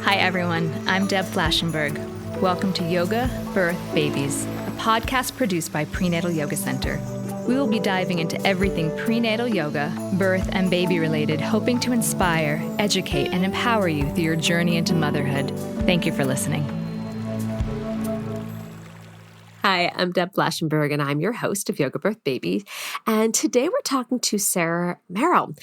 Hi, everyone. I'm Deb Flashenberg. Welcome to Yoga, Birth, Babies, a podcast produced by Prenatal Yoga Center. We will be diving into everything prenatal yoga, birth, and baby related, hoping to inspire, educate, and empower you through your journey into motherhood. Thank you for listening. Hi, I'm Deb Flashenberg, and I'm your host of Yoga Birth Babies. And today we're talking to Sarah Merrill.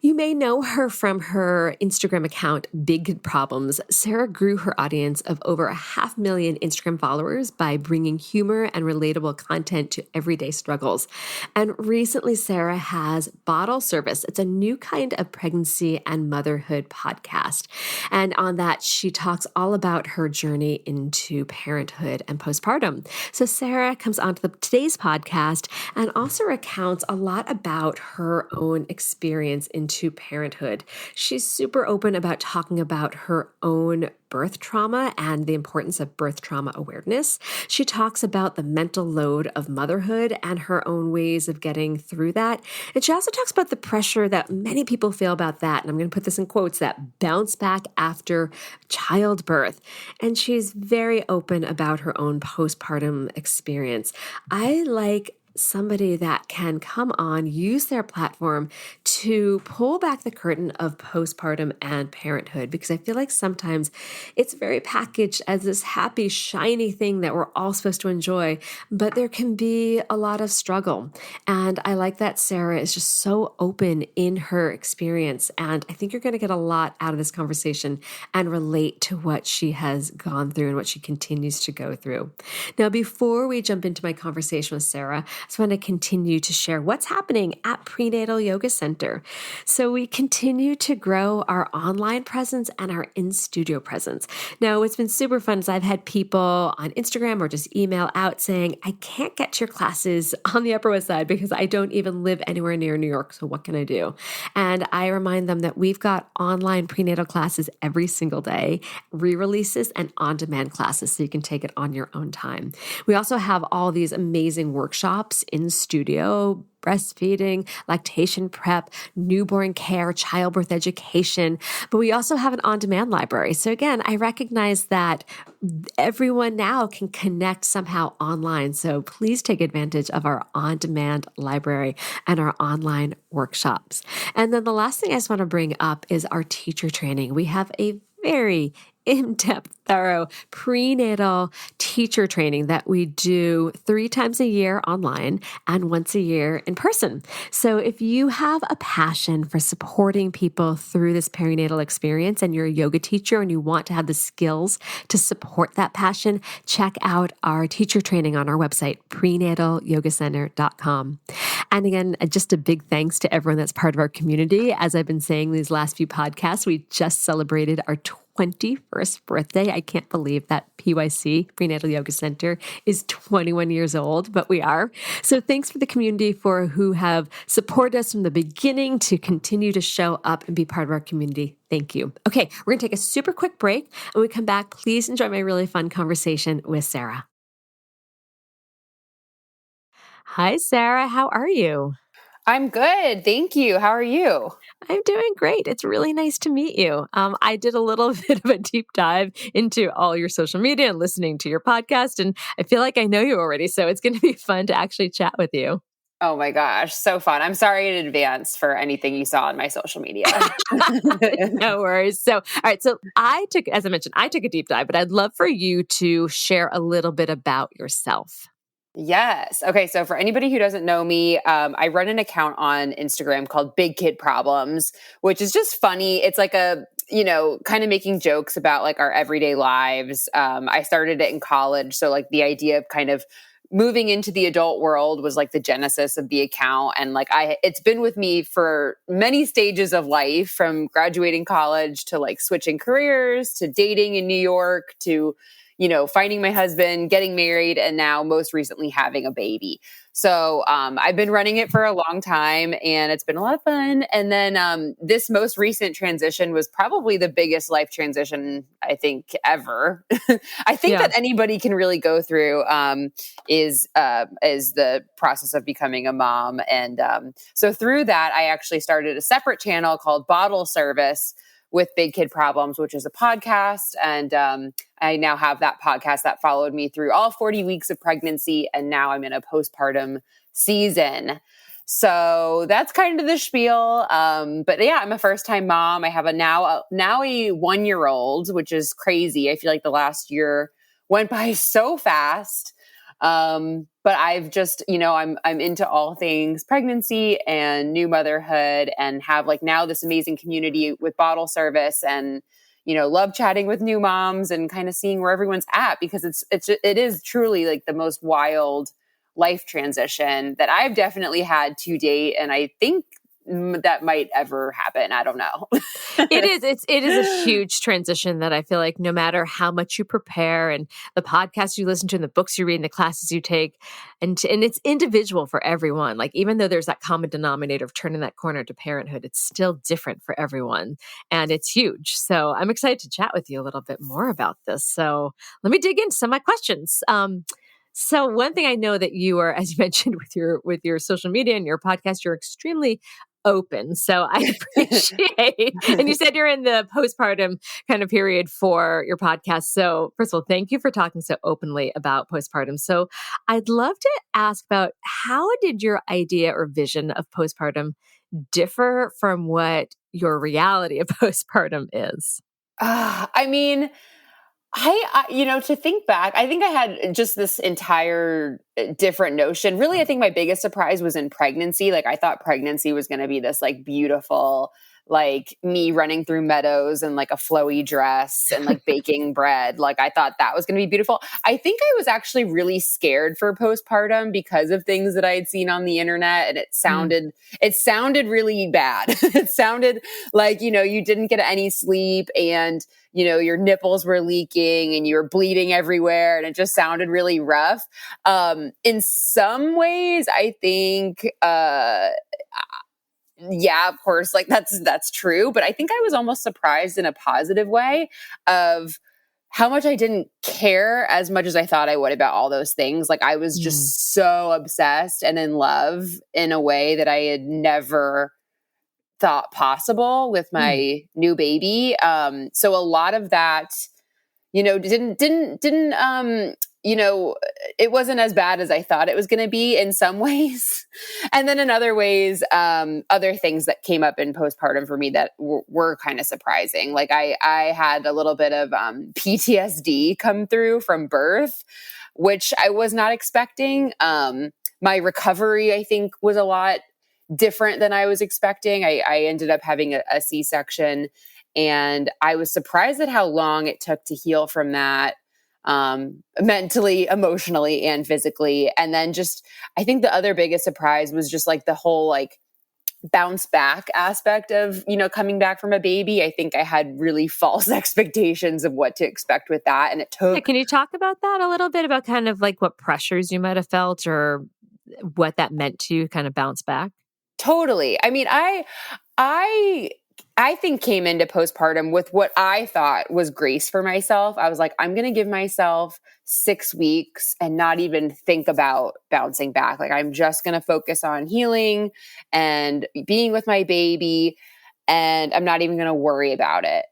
You may know her from her Instagram account, Big Kid Problems. Sarah grew her audience of over 500,000 Instagram followers by bringing humor and relatable content to everyday struggles. And recently, Sarah has Bottle Service. It's a new kind of pregnancy and motherhood podcast. And on that, she talks all about her journey into parenthood and postpartum. So Sarah comes onto today's podcast and also recounts a lot about her own experience into parenthood. She's super open about talking about her own birth trauma and the importance of birth trauma awareness. She talks about the mental load of motherhood and her own ways of getting through that. And she also talks about the pressure that many people feel about that, and I'm going to put this in quotes, that bounce back after childbirth. And she's very open about her own postpartum experience. I like somebody that can come on, use their platform to pull back the curtain of postpartum and parenthood, because I feel like sometimes it's very packaged as this happy, shiny thing that we're all supposed to enjoy, but there can be a lot of struggle. And I like that Sarah is just so open in her experience. And I think you're going to get a lot out of this conversation and relate to what she has gone through and what she continues to go through. Now, before we jump into my conversation with Sarah, I just want to continue to share what's happening at Prenatal Yoga Center. So we continue to grow our online presence and our in-studio presence. Now, what's been super fun is I've had people on Instagram or just email out saying, I can't get to your classes on the Upper West Side because I don't even live anywhere near New York. So what can I do? And I remind them that we've got online prenatal classes every single day, re-releases and on-demand classes, so you can take it on your own time. We also have all these amazing workshops in studio: breastfeeding, lactation prep, newborn care, childbirth education. But we also have an on-demand library. So again, I recognize that everyone now can connect somehow online. So please take advantage of our on-demand library and our online workshops. And then the last thing I just want to bring up is our teacher training. We have a very in-depth, thorough prenatal teacher training that we do 3 times a year online and once a year in person. So if you have a passion for supporting people through this perinatal experience and you're a yoga teacher and you want to have the skills to support that passion, check out our teacher training on our website, prenatalyogacenter.com. And again, just a big thanks to everyone that's part of our community. As I've been saying these last few podcasts, we just celebrated our 21st birthday. I can't believe that PYC, Prenatal Yoga Center, is 21 years old, but we are. So thanks for the community for who have supported us from the beginning to continue to show up and be part of our community. Thank you. Okay, we're going to take a super quick break. And when we come back, please enjoy my really fun conversation with Sarah. Hi, Sarah. How are you? I'm good. Thank you. How are you? I'm doing great. It's really nice to meet you. I did a little bit of a deep dive into all your social media and listening to your podcast, and I feel like I know you already. So it's going to be fun to actually chat with you. Oh my gosh, so fun. I'm sorry in advance for anything you saw on my social media. No worries. So, all right. So as I mentioned, I took a deep dive, but I'd love for you to share a little bit about yourself. Yes. Okay. So for anybody who doesn't know me, I run an account on Instagram called Big Kid Problems, which is just funny. It's like kind of making jokes about like our everyday lives. I started it in college. So like the idea of kind of moving into the adult world was like the genesis of the account. And like it's been with me for many stages of life, from graduating college to like switching careers to dating in New York to finding my husband, getting married, and now most recently having a baby. So I've been running it for a long time, and it's been a lot of fun. And then this most recent transition was probably the biggest life transition, I think, ever. I think that anybody can really go through is the process of becoming a mom. And so through that, I actually started a separate channel called Bottle Service, with Big Kid Problems, which is a podcast. And I now have that podcast that followed me through all 40 weeks of pregnancy. And now I'm in a postpartum season. So that's kind of the spiel. But yeah, I'm a first-time mom. I have now a 1-year-old, which is crazy. I feel like the last year went by so fast. But I've just, I'm into all things pregnancy and new motherhood, and have like now this amazing community with bottle service, and, love chatting with new moms and kind of seeing where everyone's at, because it is truly like the most wild life transition that I've definitely had to date. And I think that might ever happen. I don't know. It is a huge transition that I feel like no matter how much you prepare, and the podcasts you listen to, and the books you read, and the classes you take, and it's individual for everyone. Like, even though there's that common denominator of turning that corner to parenthood, it's still different for everyone, and it's huge. So I'm excited to chat with you a little bit more about this. So let me dig into some of my questions. So one thing I know that you are, as you mentioned with your social media and your podcast, you're extremely open. So I appreciate, and you said you're in the postpartum kind of period for your podcast. So first of all, thank you for talking so openly about postpartum. So I'd love to ask about, how did your idea or vision of postpartum differ from what your reality of postpartum is? I mean, to think back, I think I had just this entire different notion. Really, I think my biggest surprise was in pregnancy. Like, I thought pregnancy was going to be this like beautiful, like me running through meadows and like a flowy dress and like baking bread. Like, I thought that was going to be beautiful. I think I was actually really scared for postpartum because of things that I had seen on the internet, and it sounded really bad. It sounded like, you didn't get any sleep, and your nipples were leaking and you were bleeding everywhere, and it just sounded really rough. In some ways, I think, yeah, of course, like that's true. But I think I was almost surprised in a positive way of how much I didn't care as much as I thought I would about all those things. Like, I was just so obsessed and in love in a way that I had never thought possible with my new baby. So a lot of that, didn't, it wasn't as bad as I thought it was going to be in some ways. And then in other ways, other things that came up in postpartum for me that were kind of surprising. Like, I had a little bit of PTSD come through from birth, which I was not expecting. My recovery, I think, was a lot different than I was expecting. I ended up having a C-section, and I was surprised at how long it took to heal from that, mentally, emotionally, and physically. And then I think the other biggest surprise was just like the whole like bounce back aspect of, coming back from a baby. I think I had really false expectations of what to expect with that. And it took... Yeah, can you talk about that a little bit, about kind of like what pressures you might have felt, or what that meant to you kind of bounce back? Totally. I mean, I think came into postpartum with what I thought was grace for myself. I was like, I'm going to give myself 6 weeks and not even think about bouncing back. Like, I'm just going to focus on healing and being with my baby, and I'm not even going to worry about it.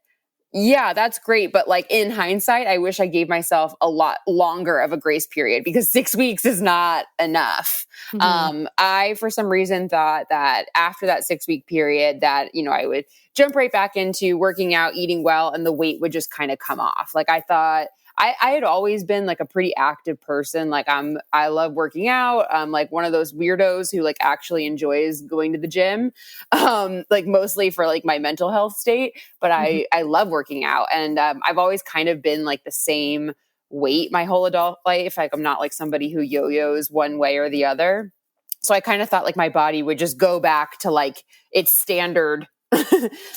Yeah, that's great. But like, in hindsight, I wish I gave myself a lot longer of a grace period, because 6 weeks is not enough. I, for some reason, thought that after that 6-week period that, I would jump right back into working out, eating well, and the weight would just kind of come off. Like, I thought I had always been like a pretty active person. Like, I love working out. I'm like one of those weirdos who like actually enjoys going to the gym, like mostly for like my mental health state. But I love working out, and I've always kind of been like the same weight my whole adult life. Like, I'm not like somebody who yo-yos one way or the other. So I kind of thought like my body would just go back to like its standard,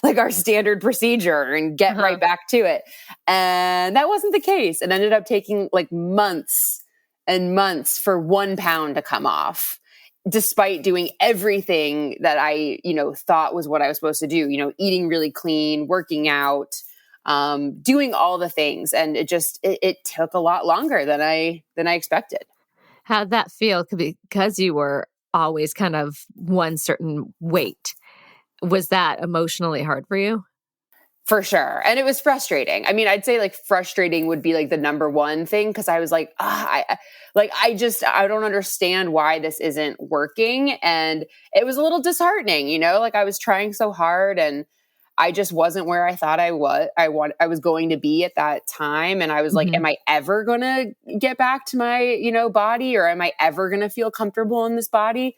like our standard procedure, and get right back to it. And that wasn't the case. It ended up taking like months and months for 1 pound to come off, despite doing everything that I, thought was what I was supposed to do, eating really clean, working out, doing all the things. And it took a lot longer than I expected. How'd that feel? Because you were always kind of one certain weight. Was that emotionally hard for you? For sure. And it was frustrating. I mean, I'd say like frustrating would be like the number one thing, because I was like, I don't understand why this isn't working. And it was a little disheartening, like I was trying so hard and I just wasn't where I thought I was going to be at that time. And I was like, am I ever going to get back to my, body, or am I ever going to feel comfortable in this body?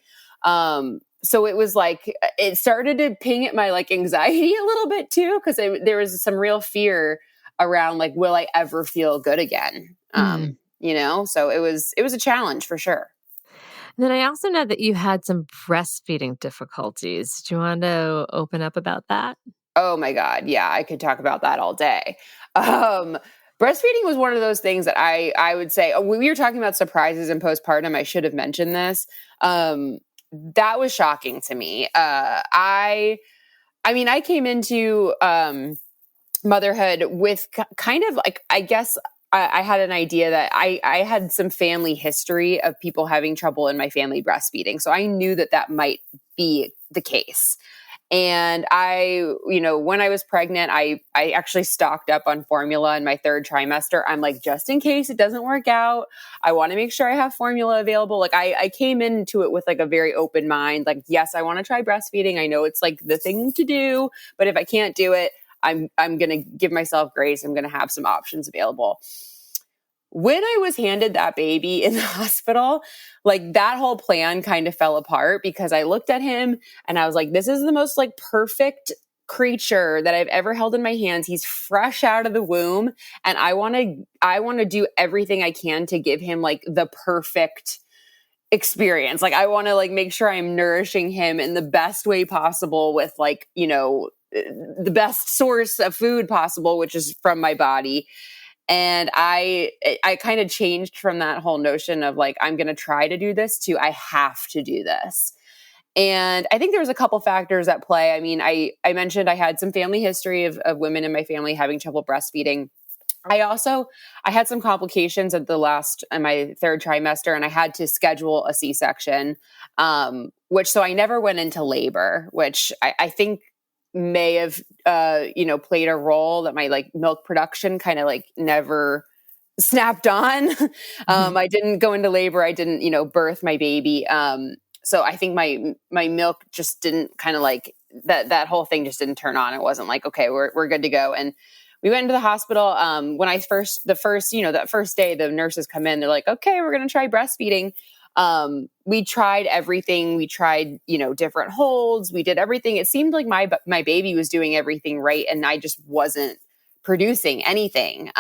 So it was like, it started to ping at my like anxiety a little bit too, because there was some real fear around like, will I ever feel good again? So it was a challenge for sure. And then I also know that you had some breastfeeding difficulties. Do you want to open up about that? Oh my God. Yeah, I could talk about that all day. Breastfeeding was one of those things that I would say, when we were talking about surprises in postpartum, I should have mentioned this. That was shocking to me. I came into motherhood with kind of like, I guess I had an idea that I had some family history of people having trouble in my family breastfeeding. So I knew that might be the case. And when I was pregnant, I actually stocked up on formula in my third trimester. I'm like, just in case it doesn't work out, I want to make sure I have formula available. Like I came into it with like a very open mind. Like, yes, I want to try breastfeeding. I know it's like the thing to do, but if I can't do it, I'm going to give myself grace. I'm going to have some options available. When I was handed that baby in the hospital, like that whole plan kind of fell apart, because I looked at him and I was like, this is the most like perfect creature that I've ever held in my hands. He's fresh out of the womb. And I want to do everything I can to give him like the perfect experience. Like I want to like make sure I'm nourishing him in the best way possible with like, the best source of food possible, which is from my body. And I kind of changed from that whole notion of like, I'm going to try to do this to I have to do this. And I think there was a couple factors at play. I mean, I mentioned I had some family history of women in my family having trouble breastfeeding. I had some complications in my third trimester, and I had to schedule a C-section, so I never went into labor, which I think may have, played a role that my like milk production kind of like never snapped on. I didn't go into labor. I didn't, birth my baby. So I think my milk just didn't kind of like that whole thing just didn't turn on. It wasn't like, okay, we're good to go. And we went into the hospital. When that first day, the nurses come in, they're like, okay, we're going to try breastfeeding. We tried everything. We tried, different holds. We did everything. It seemed like my baby was doing everything right, and I just wasn't producing anything.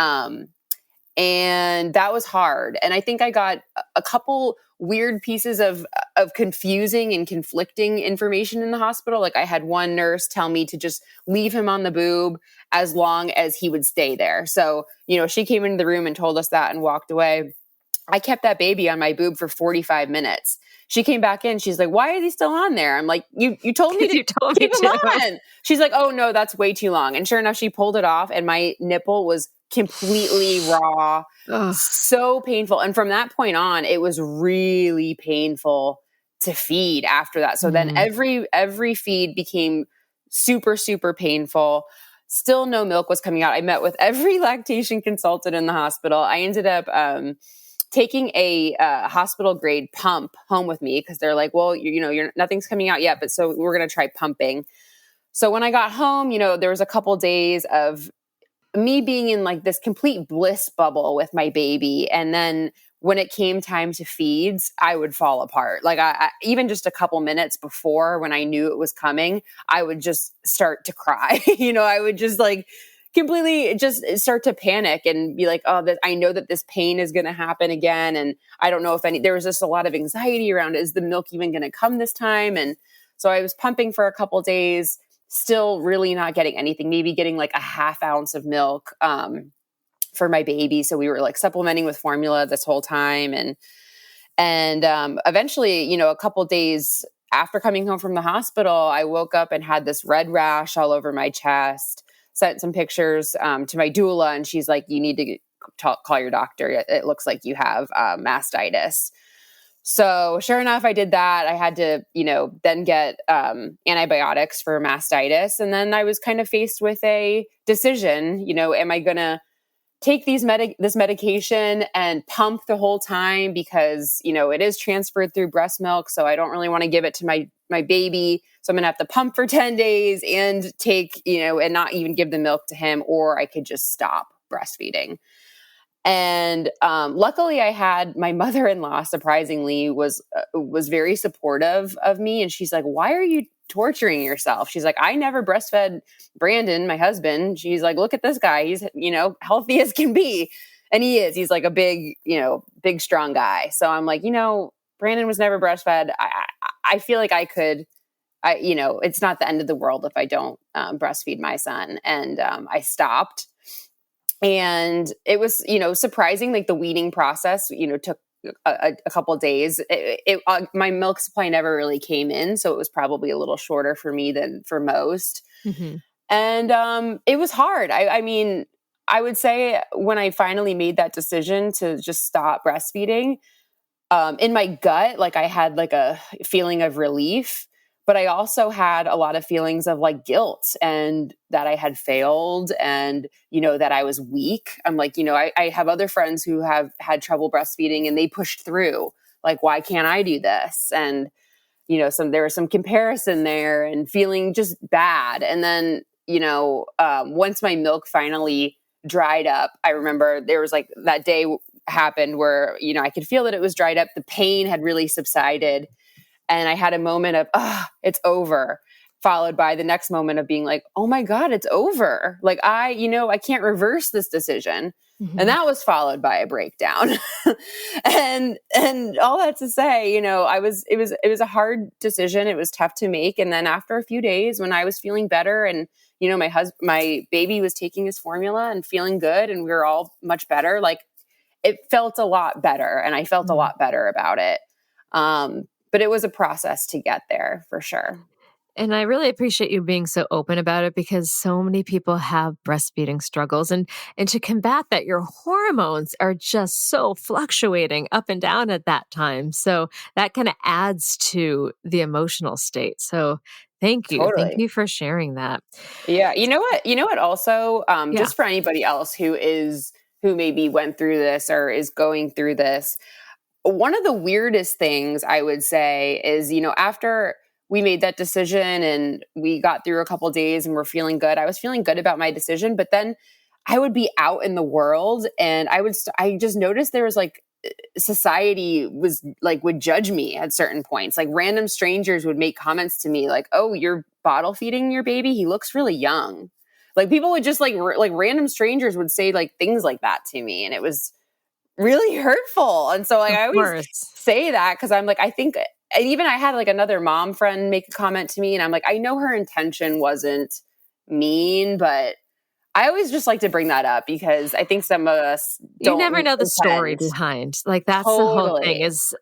And that was hard. And I think I got a couple weird pieces of confusing and conflicting information in the hospital. Like I had one nurse tell me to just leave him on the boob as long as he would stay there. So, she came into the room and told us that and walked away. I kept that baby on my boob for 45 minutes. She came back in. She's like, why is he still on there? I'm like, you told me to keep him on. She's like, oh no, that's way too long. And sure enough, she pulled it off and my nipple was completely raw. Ugh. So painful. And from that point on, it was really painful to feed after that. So then every feed became super, super painful. Still no milk was coming out. I met with every lactation consultant in the hospital. I ended up, taking a hospital grade pump home with me, because they're like, well, nothing's coming out yet, but so we're going to try pumping. So when I got home, there was a couple days of me being in like this complete bliss bubble with my baby. And then when it came time to feeds, I would fall apart. Like I even just a couple minutes before, when I knew it was coming, I would just start to cry. I would just like completely just start to panic and be like, oh, I know that this pain is going to happen again. And I don't know there was just a lot of anxiety around, is the milk even going to come this time? And so I was pumping for a couple days, still really not getting anything, maybe getting like a half ounce of milk for my baby. So we were like supplementing with formula this whole time. And eventually, a couple days after coming home from the hospital, I woke up and had this red rash all over my chest. Sent some pictures to my doula, and she's like, you need to call your doctor. It looks like you have mastitis. So sure enough, I did that. I had to, then get antibiotics for mastitis. And then I was kind of faced with a decision, am I going to take this medication and pump the whole time because, it is transferred through breast milk. So I don't really want to give it to my baby. So I'm going to have to pump for 10 days and take, and not even give the milk to him, or I could just stop breastfeeding. And luckily I had my mother-in-law, surprisingly, was very supportive of me. And she's like, why are you torturing yourself? She's like, I never breastfed Brandon, my husband. She's like, look at this guy. He's, healthy as can be. And he is. He's like a big, big, strong guy. So I'm like, Brandon was never breastfed. I feel like I could, it's not the end of the world if I don't breastfeed my son. And I stopped. And it was, surprising, like the weaning process, took a couple of days. My milk supply never really came in. So it was probably a little shorter for me than for most. Mm-hmm. And it was hard. I mean, I would say when I finally made that decision to just stop breastfeeding, in my gut, like I had like a feeling of relief. But I also had a lot of feelings of like guilt and that I had failed and, that I was weak. I'm like, I have other friends who have had trouble breastfeeding and they pushed through. Like, why can't I do this? And, there was some comparison there and feeling just bad. And then, once my milk finally dried up, I remember there was like that day happened where, I could feel that it was dried up. The pain had really subsided. And I had a moment of, it's over, followed by the next moment of being like, oh my God, it's over. Like I can't reverse this decision. Mm-hmm. And that was followed by a breakdown. and all that to say, it was a hard decision. It was tough to make. And then after a few days when I was feeling better and, my baby was taking his formula and feeling good and we were all much better, like it felt a lot better and I felt a lot better about it. But it was a process to get there for sure. And I really appreciate you being so open about it because so many people have breastfeeding struggles and to combat that, your hormones are just so fluctuating up and down at that time. So that kind of adds to the emotional state. So thank you. Totally. Thank you for sharing that. Yeah. You know what also, just for anybody else who maybe went through this or is going through this, one of the weirdest things I would say is, after we made that decision and we got through a couple of days and we're feeling good, I was feeling good about my decision, but then I would be out in the world and I just noticed there was like, society was like, would judge me at certain points. Like random strangers would make comments to me like, oh, you're bottle feeding your baby? He looks really young. Like people would just like random strangers would say like things like that to me. And it was really hurtful. And so like I always say that because I'm like, I think, and even I had like another mom friend make a comment to me and I'm like, I know her intention wasn't mean, but I always just like to bring that up because I think some of us don't. You never know the story behind. Like that's the whole thing is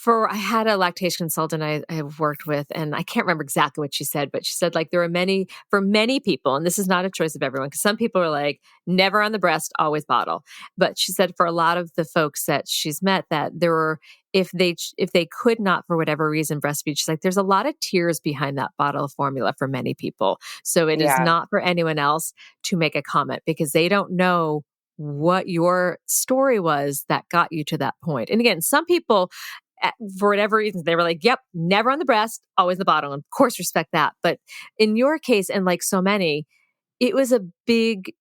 I had a lactation consultant I have worked with, and I can't remember exactly what she said, but she said like for many people, and this is not a choice of everyone, because some people are like never on the breast, always bottle. But she said for a lot of the folks that she's met that there were, if they could not for whatever reason breastfeed, she's like, there's a lot of tears behind that bottle of formula for many people. So it is not for anyone else to make a comment because they don't know what your story was that got you to that point. And again, some people, for whatever reason, they were like, yep, never on the breast, always the bottle. And of course, respect that. But in your case, and like so many, it was a big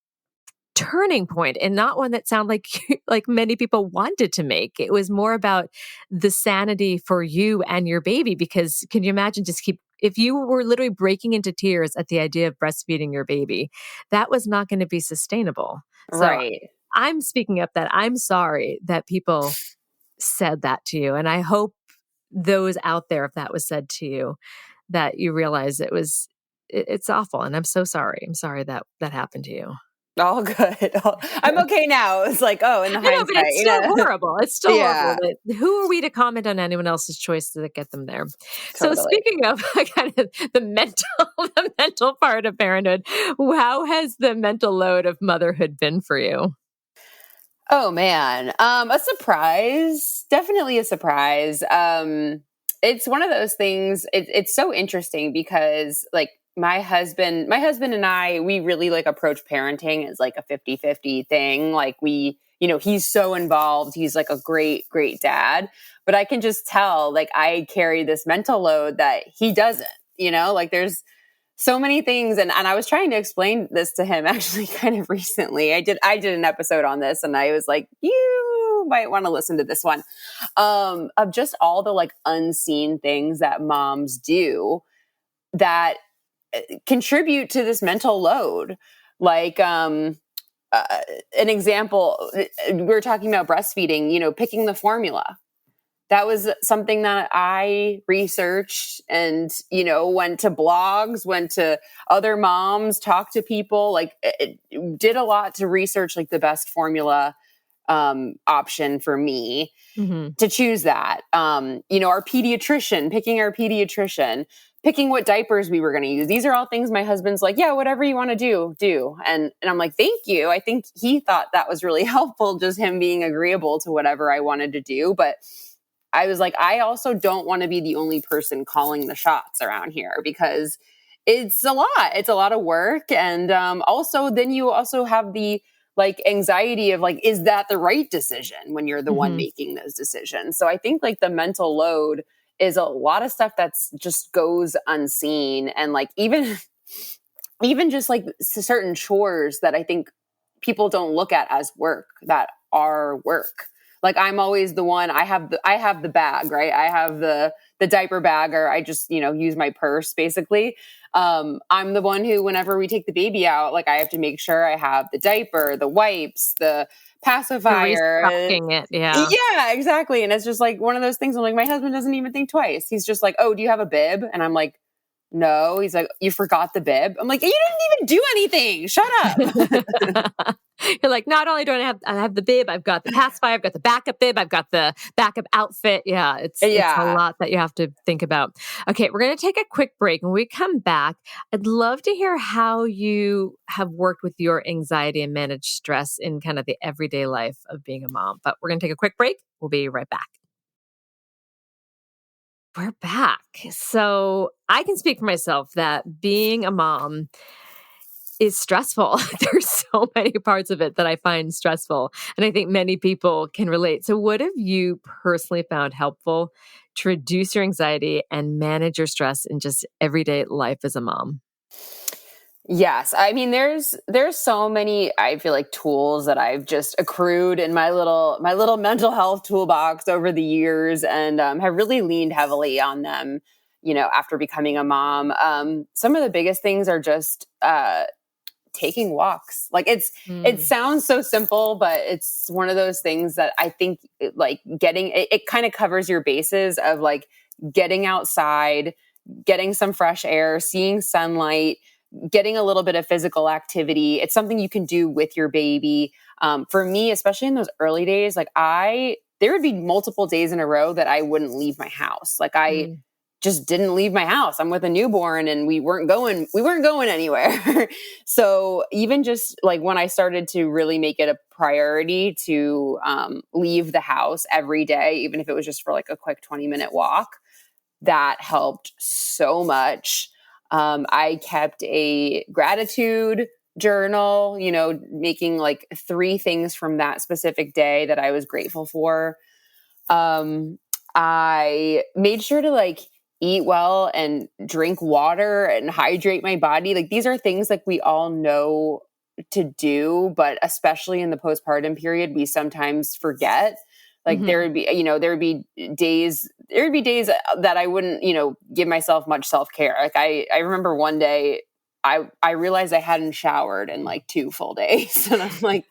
turning point and not one that sounded like many people wanted to make. It was more about the sanity for you and your baby, because can you imagine if you were literally breaking into tears at the idea of breastfeeding your baby, that was not going to be sustainable. Right. So I'm speaking up that I'm sorry that people said that to you. And I hope those out there, if that was said to you, that you realize it's awful. And I'm so sorry. I'm sorry that happened to you. All good. I'm okay now. It's like, in the hindsight. But it's still horrible. It's still horrible. But who are we to comment on anyone else's choice to get them there? Totally. So speaking of kind of the mental part of parenthood, how has the mental load of motherhood been for you? Oh man, a surprise, definitely a surprise. It's one of those things. It's so interesting because like my husband and I, we really like approach parenting as like a 50-50 thing. Like he's so involved. He's like a great, great dad, but I can just tell like I carry this mental load that he doesn't, like there's so many things. And I was trying to explain this to him actually kind of recently. I did an episode on this and I was like, you might want to listen to this one, of just all the like unseen things that moms do that contribute to this mental load. Like, an example, we were talking about breastfeeding, picking the formula. That was something that I researched and, went to blogs, went to other moms, talked to people, like it did a lot to research like the best formula option for me to choose that. Our pediatrician, picking what diapers we were going to use. These are all things my husband's like, yeah, whatever you want to do. And I'm like, thank you. I think he thought that was really helpful, just him being agreeable to whatever I wanted to do. But I was like, I also don't want to be the only person calling the shots around here because it's a lot. It's a lot of work. And also then you also have the like anxiety of like, is that the right decision when you're the one making those decisions? So I think like the mental load is a lot of stuff that's just goes unseen. And like, even just like certain chores that I think people don't look at as work that are work. Like I'm always the one, I have the bag, right? I have the diaper bag, or I just, use my purse basically. I'm the one who, whenever we take the baby out, like I have to make sure I have the diaper, the wipes, the pacifier. Restocking it, yeah. Yeah, exactly. And it's just like one of those things. I'm like, my husband doesn't even think twice. He's just like, oh, do you have a bib? And I'm like, no. He's like, you forgot the bib? I'm like, you didn't even do anything. Shut up. You're like, not only do I have the bib, I've got the pacifier, I've got the backup bib, I've got the backup outfit. Yeah, it's a lot that you have to think about. Okay, we're going to take a quick break. When we come back, I'd love to hear how you have worked with your anxiety and managed stress in kind of the everyday life of being a mom. But we're going to take a quick break. We'll be right back. We're back. So I can speak for myself that being a mom is stressful. There's so many parts of it that I find stressful. And I think many people can relate. So what have you personally found helpful to reduce your anxiety and manage your stress in just everyday life as a mom? Yes. I mean, there's so many, I feel like, tools that I've just accrued in my little mental health toolbox over the years, and have really leaned heavily on them, after becoming a mom. Some of the biggest things are just taking walks. Like it sounds so simple, but it's one of those things that I think like it kind of covers your bases of like getting outside, getting some fresh air, seeing sunlight, getting a little bit of physical activity. It's something you can do with your baby. For me, especially in those early days, like there would be multiple days in a row that I wouldn't leave my house. Like I just didn't leave my house. I'm with a newborn and we weren't going anywhere. So even just like when I started to really make it a priority to leave the house every day, even if it was just for like a quick 20-minute walk, that helped so much. I kept a gratitude journal, making like 3 things from that specific day that I was grateful for. I made sure to like eat well and drink water and hydrate my body. Like these are things like we all know to do, but especially in the postpartum period, we sometimes forget. Like there would be days that I wouldn't, give myself much self-care. Like I remember one day I realized I hadn't showered in like 2 full days. And I'm like,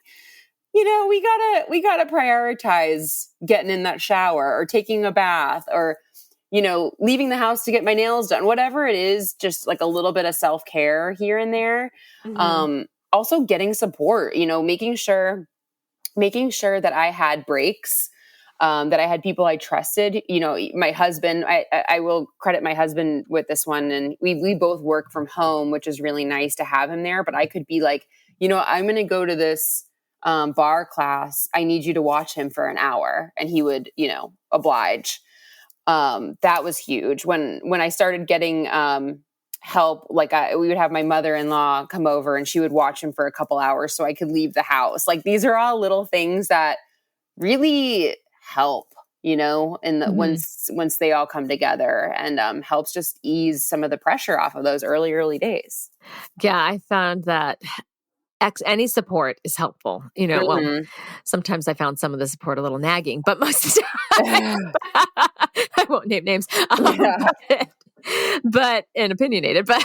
we gotta prioritize getting in that shower or taking a bath or, leaving the house to get my nails done, whatever it is, just like a little bit of self-care here and there. Also getting support, making sure that I had breaks, that I had people I trusted, my husband, I will credit my husband with this one. And we both work from home, which is really nice to have him there. But I could be like, I'm going to go to this bar class. I need you to watch him for an hour. And he would, oblige. That was huge. When I started getting help, like we would have my mother-in-law come over and she would watch him for a couple hours so I could leave the house. Like these are all little things that really help, and once they all come together, and helps just ease some of the pressure off of those early days. Yeah, I found that any support is helpful. Well, sometimes I found some of the support a little nagging, but most of the time, I won't name names, but and opinionated. But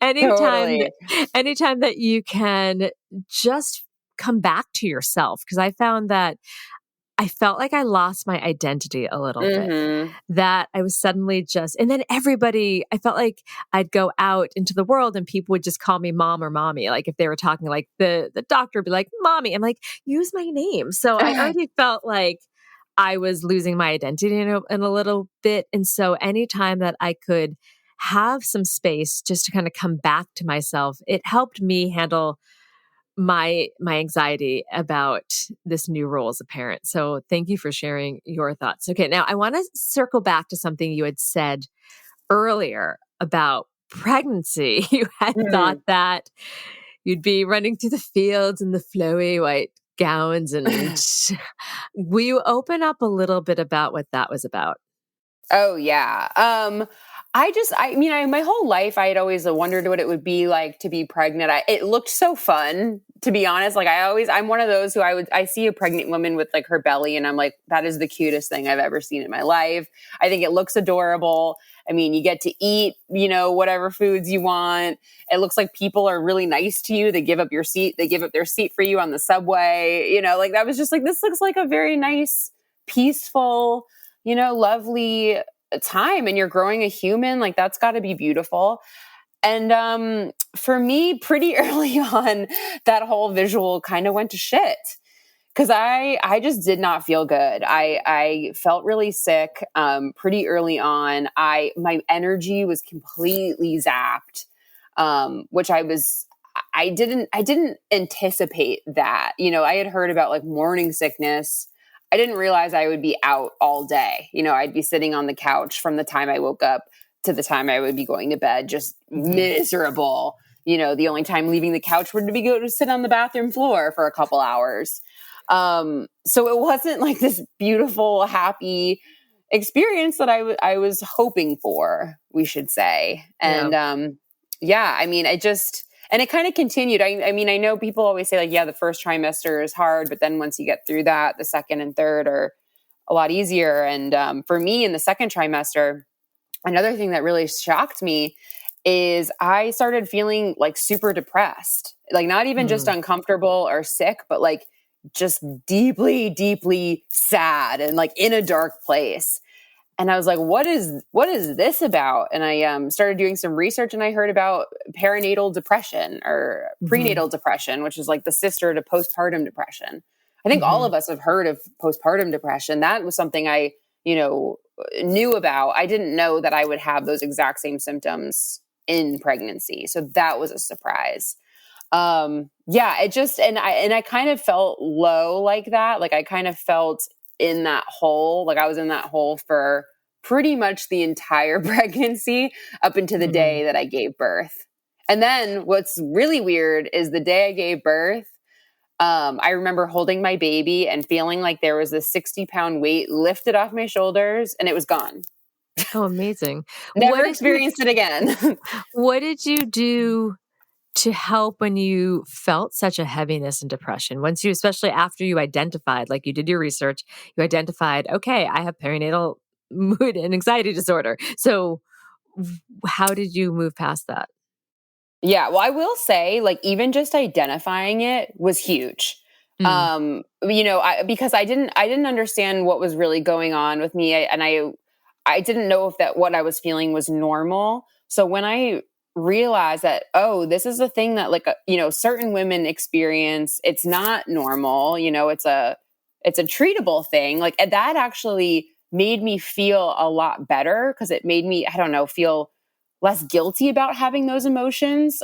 anytime that you can just come back to yourself, because I found that I felt like I lost my identity a little bit, that I was suddenly and then I felt like I'd go out into the world and people would just call me mom or mommy. Like if they were talking, like the doctor would be like, mommy. I'm like, use my name. So I already felt like I was losing my identity in a little bit. And so anytime that I could have some space just to kind of come back to myself, it helped me handle my anxiety about this new role as a parent. So thank you for sharing your thoughts. Okay, now I want to circle back to something you had said earlier about pregnancy. You had thought that you'd be running through the fields in the flowy white gowns, and will you open up a little bit about what that was about? Oh yeah. My whole life, I had always wondered what it would be like to be pregnant. It looked so fun, to be honest. Like I'm one of those who I see a pregnant woman with like her belly and I'm like, that is the cutest thing I've ever seen in my life. I think it looks adorable. I mean, you get to eat, whatever foods you want. It looks like people are really nice to you. They give up your seat. They give up their seat for you on the subway. Like that was just like, this looks like a very nice, peaceful, lovely time, and you're growing a human. Like that's got to be beautiful. And for me, pretty early on, that whole visual kind of went to shit because I just did not feel good. I felt really sick pretty early on. My energy was completely zapped, which I didn't anticipate that. I had heard about like morning sickness. I didn't realize I would be out all day. I'd be sitting on the couch from the time I woke up to the time I would be going to bed, just miserable. The only time leaving the couch would be go to sit on the bathroom floor for a couple hours. So it wasn't like this beautiful, happy experience that I was hoping for, we should say. And and it kind of continued. I know people always say like, yeah, the first trimester is hard, but then once you get through that, the second and third are a lot easier. And for me in the second trimester, another thing that really shocked me is I started feeling like super depressed, like not even just uncomfortable or sick, but like just deeply, deeply sad and like in a dark place. And I was like, what is this about? And I started doing some research and I heard about perinatal depression or prenatal depression, which is like the sister to postpartum depression. I think all of us have heard of postpartum depression. That was something I, knew about. I didn't know that I would have those exact same symptoms in pregnancy. So that was a surprise. I kind of felt low like that. Like I kind of felt in that hole, like I was in that hole for pretty much the entire pregnancy up until the day that I gave birth. And then what's really weird is the day I gave birth, I remember holding my baby and feeling like there was a 60-pound weight lifted off my shoulders and it was gone. Oh, amazing. Never experienced it again. What did you do to help when you felt such a heaviness and depression? Especially after you identified, like you did your research, you identified, okay, I have perinatal mood and anxiety disorder. So how did you move past that? Yeah, well, I will say, like, even just identifying it was huge. Because I didn't understand what was really going on with me, and I didn't know if that what I was feeling was normal. So when I realized that, oh, this is a thing that like certain women experience, it's not normal. It's a treatable thing. Like that actually made me feel a lot better because it made me, I don't know, feel less guilty about having those emotions.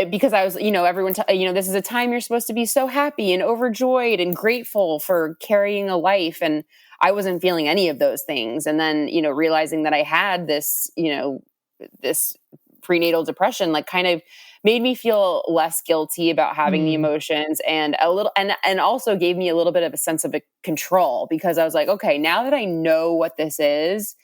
because I was, everyone, this is a time you're supposed to be so happy and overjoyed and grateful for carrying a life. And I wasn't feeling any of those things. And then, realizing that I had this, this prenatal depression, like kind of made me feel less guilty about having the emotions, and a little, and also gave me a little bit of a sense of control, because I was like, okay, now that I know what this is,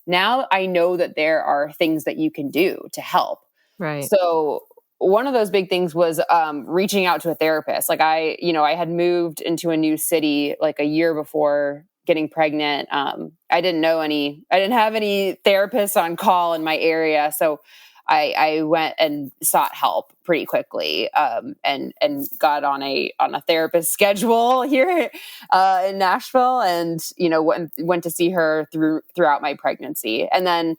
now I know that there are things that you can do to help. Right. So one of those big things was reaching out to a therapist. Like I had moved into a new city like a year before getting pregnant. I didn't have any therapists on call in my area. So I went and sought help pretty quickly, and got on a therapist schedule here in Nashville, and went to see her throughout my pregnancy. And then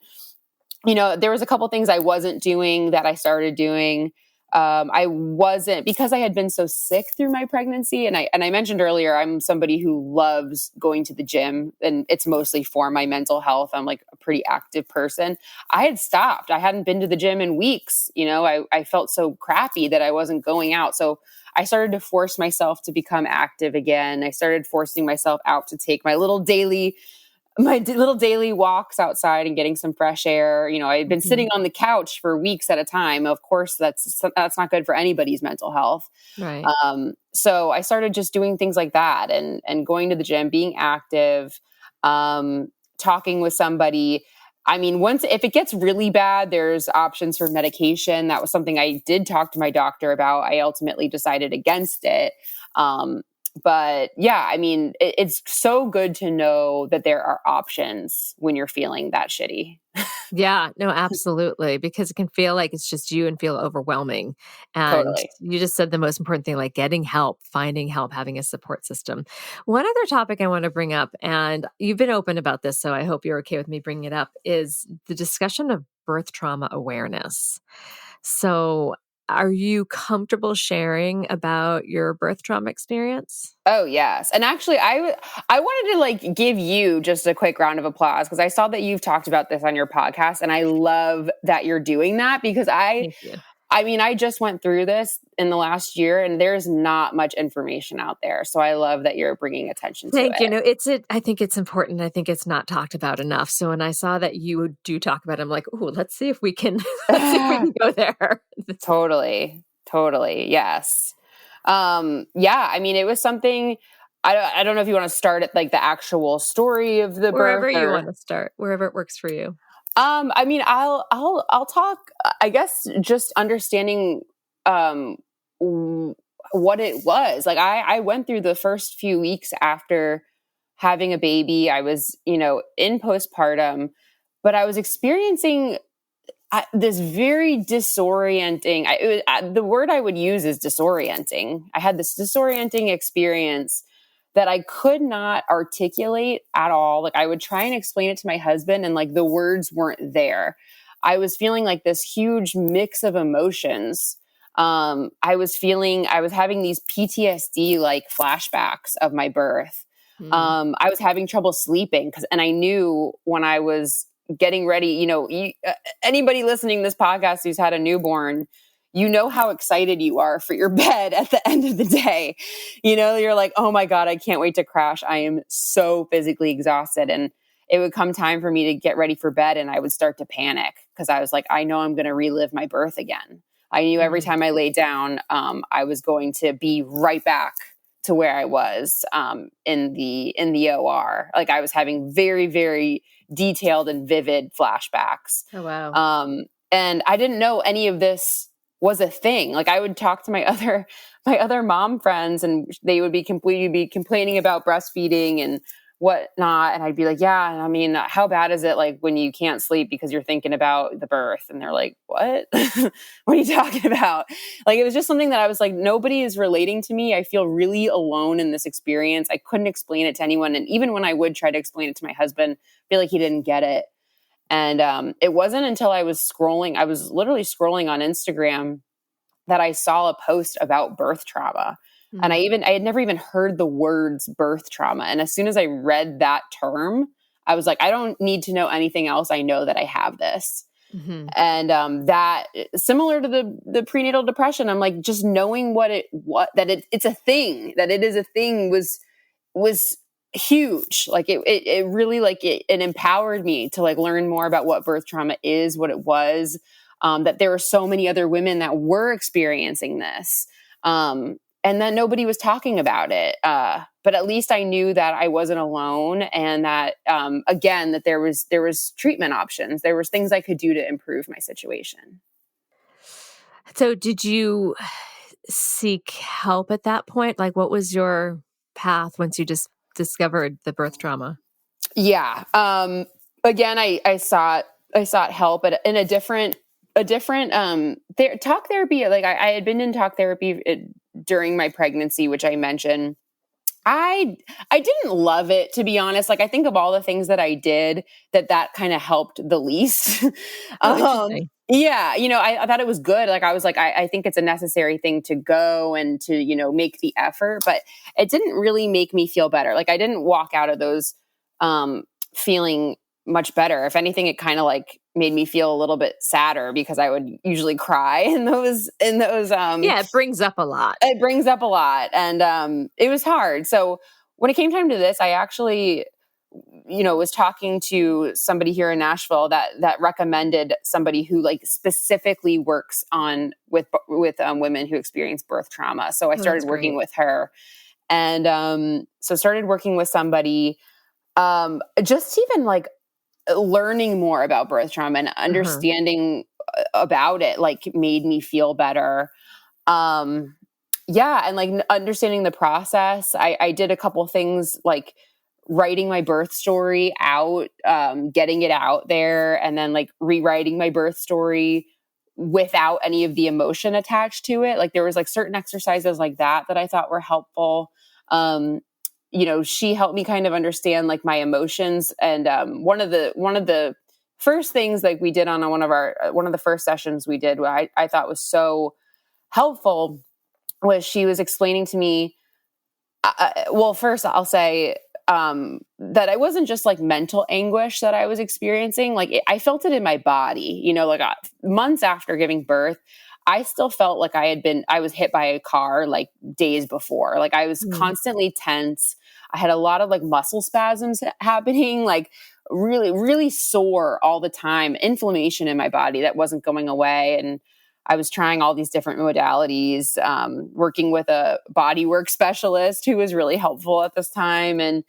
there was a couple things I wasn't doing that I started doing. I wasn't, because I had been so sick through my pregnancy. And I mentioned earlier, I'm somebody who loves going to the gym, and it's mostly for my mental health. I'm like a pretty active person. I had stopped. I hadn't been to the gym in weeks. I felt so crappy that I wasn't going out. So I started to force myself to become active again. I started forcing myself out to take my little daily walks outside and getting some fresh air. I had been sitting on the couch for weeks at a time. Of course, that's not good for anybody's mental health. Right. So I started just doing things like that, and going to the gym, being active, talking with somebody. I mean, if it gets really bad, there's options for medication. That was something I did talk to my doctor about. I ultimately decided against it. But yeah, I mean, it's so good to know that there are options when you're feeling that shitty. Yeah, no, absolutely. Because it can feel like it's just you and feel overwhelming. And Totally. you just said the most important thing, like getting help, finding help, having a support system. One other topic I want to bring up, and you've been open about this, so I hope you're okay with me bringing it up, is the discussion of birth trauma awareness. So are you comfortable sharing about your birth trauma experience? Oh, yes. And actually, I wanted to like give you just a quick round of applause, because I saw that you've talked about this on your podcast, and I love that you're doing that, because Thank you. I just went through this in the last year, and there's not much information out there. So I love that you're bringing attention to it. Thank you. No, I think it's important. I think it's not talked about enough. So when I saw that you do talk about it, I'm like, oh, let's see if we can go there. Totally. Yes. Yeah. I mean, it was something. I don't know if you want to start at like the actual story of the Wherever birth, you want to start, wherever it works for you. I mean, I'll talk, I guess, just understanding, what it was. Like I went through the first few weeks after having a baby. I was, in postpartum, but I was experiencing this very disorienting, the word I would use is disorienting. I had this disorienting experience that I could not articulate at all. Like I would try and explain it to my husband, and like the words weren't there. I was feeling like this huge mix of emotions. I was having these PTSD like flashbacks of my birth. I was having trouble sleeping, and I knew when I was getting ready, anybody listening to this podcast who's had a newborn, how excited you are for your bed at the end of the day. You're like, oh my God, I can't wait to crash. I am so physically exhausted. And it would come time for me to get ready for bed, and I would start to panic, because I was like, I know I'm going to relive my birth again. I knew every time I laid down, I was going to be right back to where I was in the OR. Like I was having very, very detailed and vivid flashbacks. Oh, wow. And I didn't know any of this was a thing. Like I would talk to my other mom friends, and they would be complaining about breastfeeding and whatnot. And I'd be like, yeah, I mean, how bad is it like when you can't sleep because you're thinking about the birth? And they're like, what? What are you talking about? Like, it was just something that I was like, nobody is relating to me. I feel really alone in this experience. I couldn't explain it to anyone. And even when I would try to explain it to my husband, I feel like he didn't get it. And it wasn't until I was literally scrolling on Instagram that I saw a post about birth trauma. And I had never even heard the words birth trauma. And as soon as I read that term, I was like, I don't need to know anything else. I know that I have this. Mm-hmm. And that, similar to the prenatal depression, I'm like, just knowing it's a thing, that it is a thing was huge. Like it really it empowered me to like learn more about what birth trauma is, what it was, that there were so many other women that were experiencing this. And that nobody was talking about it. But at least I knew that I wasn't alone, and that, again, that there was treatment options. There was things I could do to improve my situation. So did you seek help at that point? Like, what was your path once you just discovered the birth trauma? Yeah. Again, I sought help, but in a different talk therapy. Like I had been in talk therapy during my pregnancy, which I mentioned. I didn't love it, to be honest. Like, I think of all the things that I did, that kind of helped the least. Interesting. Yeah, I thought it was good. Like, I was like, I think it's a necessary thing to go and to, make the effort, but it didn't really make me feel better. Like, I didn't walk out of those feeling much better. If anything, it kind of like made me feel a little bit sadder, because I would usually cry in those Yeah, it brings up a lot. It brings up a lot, and it was hard. So when it came time to this, I actually, was talking to somebody here in Nashville that recommended somebody who like specifically works with women who experience birth trauma. So I started working with her, and so started working with somebody, just even like learning more about birth trauma and understanding about it, like, made me feel better. Yeah. And like understanding the process, I did a couple things like writing my birth story out, getting it out there, and then like rewriting my birth story without any of the emotion attached to it. Like, there was like certain exercises like that I thought were helpful. She helped me kind of understand like my emotions. And one of the first things like we did on one of the first sessions we did, where I thought was so helpful, was she was explaining to me, well, first I'll say that I wasn't just like mental anguish that I was experiencing. Like, I felt it in my body, like months after giving birth. I still felt like I was hit by a car like days before. Like, I was constantly tense. I had a lot of like muscle spasms happening, like really, really sore all the time, inflammation in my body that wasn't going away. And I was trying all these different modalities, working with a bodywork specialist who was really helpful at this time. And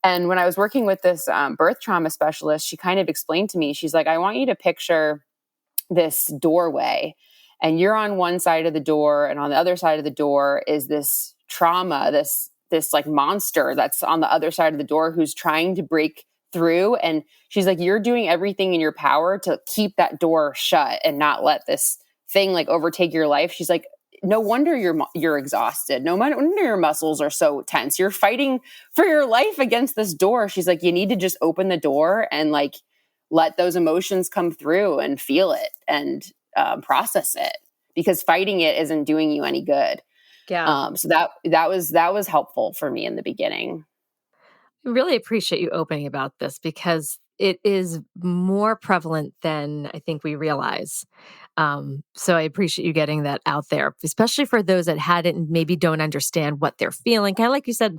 when I was working with this birth trauma specialist, she kind of explained to me, she's like, I want you to picture this doorway, and you're on one side of the door, and on the other side of the door is this trauma, this like monster that's on the other side of the door who's trying to break through. And she's like, you're doing everything in your power to keep that door shut and not let this thing like overtake your life. She's like, no wonder you're exhausted. No wonder your muscles are so tense. You're fighting for your life against this door. She's like, you need to just open the door and like let those emotions come through and feel it and process it, because fighting it isn't doing you any good. Yeah. So that was helpful for me in the beginning. I really appreciate you opening about this, because it is more prevalent than I think we realize. So I appreciate you getting that out there, especially for those that hadn't, maybe don't understand what they're feeling. Kind of like you said,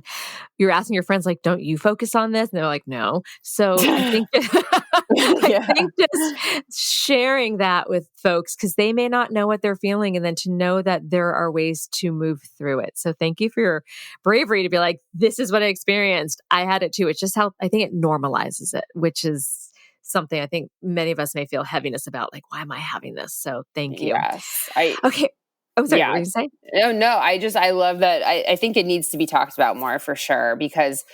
you're asking your friends, like, don't you focus on this? And they're like, no. So I think, I think just sharing that with folks, because they may not know what they're feeling, and then to know that there are ways to move through it. So thank you for your bravery to be like, this is what I experienced. I had it too. It just helped. I think it normalizes it, which is something I think many of us may feel heaviness about, like, why am I having this? So thank you. Yes. Okay. Oh, sorry. What were you saying? No, I love that. I think it needs to be talked about more, for sure, because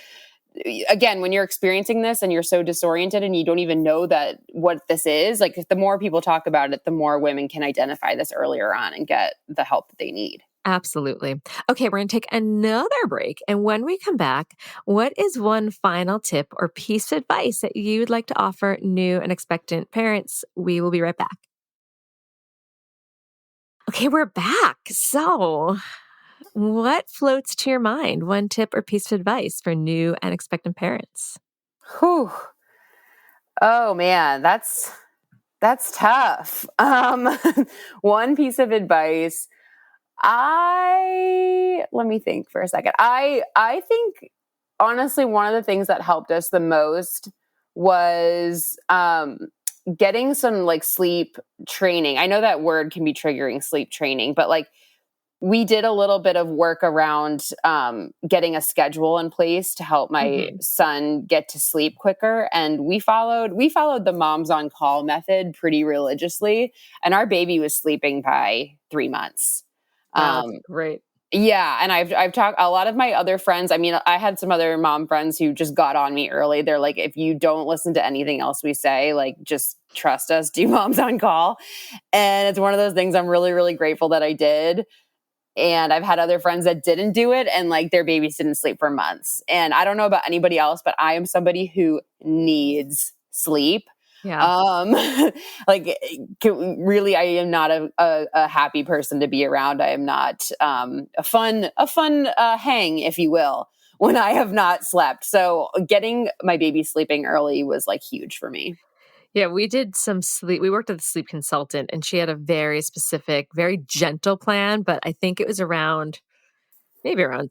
again, when you're experiencing this and you're so disoriented and you don't even know that what this is, like, the more people talk about it, the more women can identify this earlier on and get the help that they need. Absolutely. Okay, we're going to take another break. And when we come back, what is one final tip or piece of advice that you'd like to offer new and expectant parents? We will be right back. Okay, we're back. So, what floats to your mind? One tip or piece of advice for new and expectant parents? Whew. Oh man, that's That's tough. One piece of advice, let me think for a second. I think honestly, one of the things that helped us the most was getting some like sleep training. I know that word can be triggering, sleep training, but like we did a little bit of work around getting a schedule in place to help my son get to sleep quicker. And we followed the moms on call method pretty religiously. And our baby was sleeping by 3 months. Wow, that's great. Yeah. And I've talked a lot of my other friends. I mean, I had some other mom friends who just got on me early. They're like, if you don't listen to anything else we say, like, just trust us, do moms on call. And it's one of those things I'm really, really grateful that I did. And I've had other friends that didn't do it and like their babies didn't sleep for months. And I don't know about anybody else, but I am somebody who needs sleep. Yeah. Really, I am not a happy person to be around. I am not a fun hang, if you will, when I have not slept. So getting my baby sleeping early was like huge for me. Yeah, we did some sleep. We worked with a sleep consultant and she had a very specific, very gentle plan, but I think it was maybe around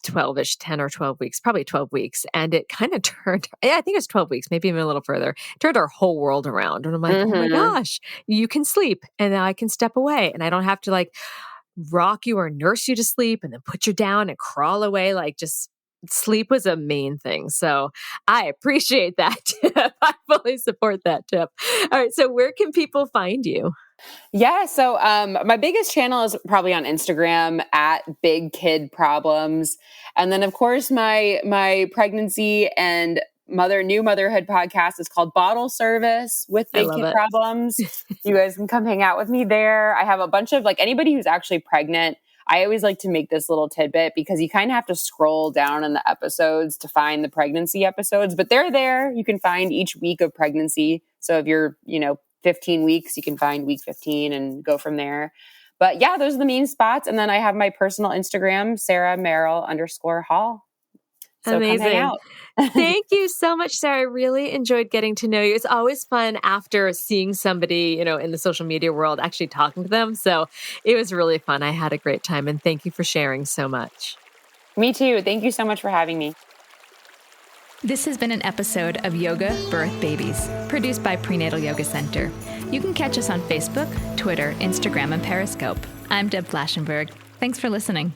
12-ish, 10 or 12 weeks, probably 12 weeks. And it kind of turned, I think it was 12 weeks, maybe even a little further, it turned our whole world around. And I'm like, oh my gosh, you can sleep and I can step away and I don't have to like rock you or nurse you to sleep and then put you down and crawl away. Like just sleep was a main thing. So I appreciate that tip. I fully support that tip. All right. So where can people find you? Yeah. So my biggest channel is probably on Instagram at Big Kid Problems. And then of course my pregnancy and new motherhood podcast is called Bottle Service with Big Kid Problems. You guys can come hang out with me there. I have a bunch of like anybody who's actually pregnant. I always like to make this little tidbit because you kind of have to scroll down in the episodes to find the pregnancy episodes, but they're there. You can find each week of pregnancy. So if you're, 15 weeks, you can find week 15 and go from there. But yeah, those are the main spots. And then I have my personal Instagram, Sarah Merrill _Hall. So amazing. Come hang out. Thank you so much, Sarah. I really enjoyed getting to know you. It's always fun after seeing somebody, in the social media world, actually talking to them. So it was really fun. I had a great time. And thank you for sharing so much. Me too. Thank you so much for having me. This has been an episode of Yoga, Birth, Babies, produced by Prenatal Yoga Center. You can catch us on Facebook, Twitter, Instagram, and Periscope. I'm Deb Flaschenberg. Thanks for listening.